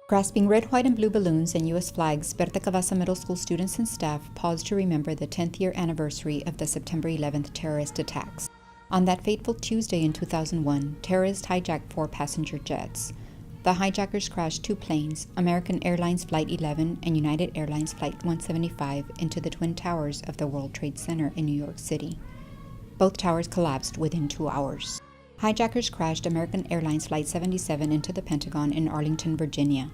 Grasping red, white, and blue balloons and U.S. flags, Berta Cabaza Middle School students and staff paused to remember the 10th year anniversary of the September 11th terrorist attacks. On that fateful Tuesday in 2001, terrorists hijacked 4 passenger jets. The hijackers crashed 2 planes, American Airlines Flight 11 and United Airlines Flight 175, into the Twin Towers of the World Trade Center in New York City. Both towers collapsed within 2 hours. Hijackers crashed American Airlines Flight 77 into the Pentagon in Arlington, Virginia.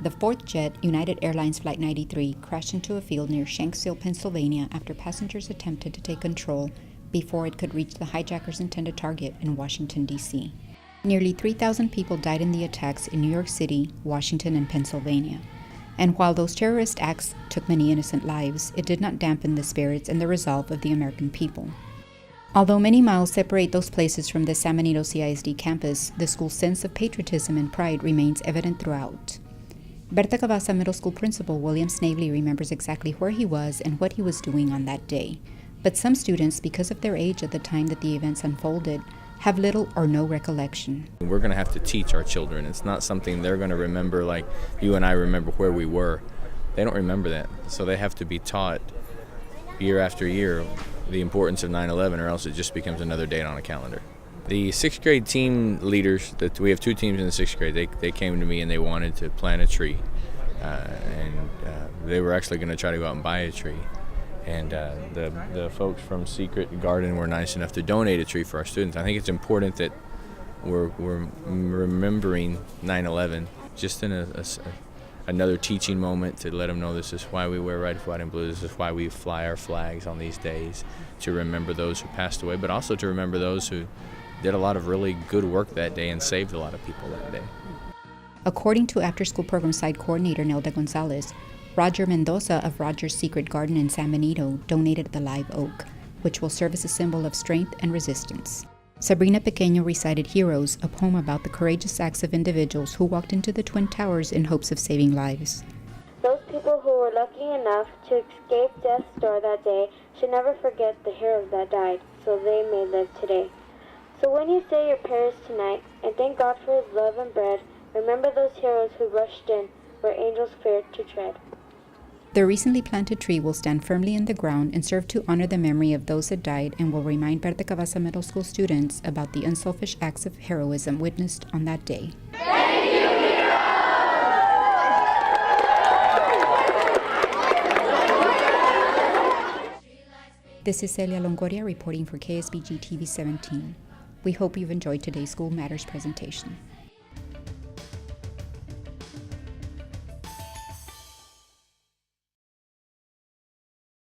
The 4th jet, United Airlines Flight 93, crashed into a field near Shanksville, Pennsylvania after passengers attempted to take control before it could reach the hijackers' intended target in Washington, D.C. Nearly 3,000 people died in the attacks in New York City, Washington, and Pennsylvania. And while those terrorist acts took many innocent lives, it did not dampen the spirits and the resolve of the American people. Although many miles separate ththose places from the San Benito CISD campus, the school's sense of patriotism and pride remains evident throughout. Berta Cabaza Middle School Principal William Snavely remembers exactly where he was and what he was doing on that day. But some students, because of their age at the time that the events unfolded, have little or no recollection. We're going to have to teach our children. It's not something they're going to remember like you and I remember where we were. They don't remember that. So they have to be taught year after year the importance of 9/11, or else it just becomes another date on a calendar. The 6th grade team leaders, we have 2 teams in the 6th grade, they came to me and they wanted to plant a tree. They were actually going to try to go out and buy a tree. And the folks from Secret Garden were nice enough to donate a tree for our students. I think it's important that we're remembering 9/11 just in another teaching moment, to let them know this is why we wear red, white, and blue. This is why we fly our flags on these days, to remember those who passed away, but also to remember those who did a lot of really good work that day and saved a lot of people that day. According to after-school program site coordinator Nelda Gonzalez, Roger Mendoza of Roger's Secret Garden in San Benito donated the live oak, which will serve as a symbol of strength and resistance. Sabrina Pequeño recited Heroes, a poem about the courageous acts of individuals who walked into the Twin Towers in hopes of saving lives. Those people who were lucky enough to escape death's door that day should never forget the heroes that died, so they may live today. So when you say your prayers tonight, and thank God for His love and bread, remember those heroes who rushed in where angels feared to tread. The recently planted tree will stand firmly in the ground and serve to honor the memory of those that died, and will remind Berta Cabaza Middle School students about the unselfish acts of heroism witnessed on that day. Thank you, heroes! This is Celia Longoria reporting for KSBG TV 17. We hope you've enjoyed today's School Matters presentation.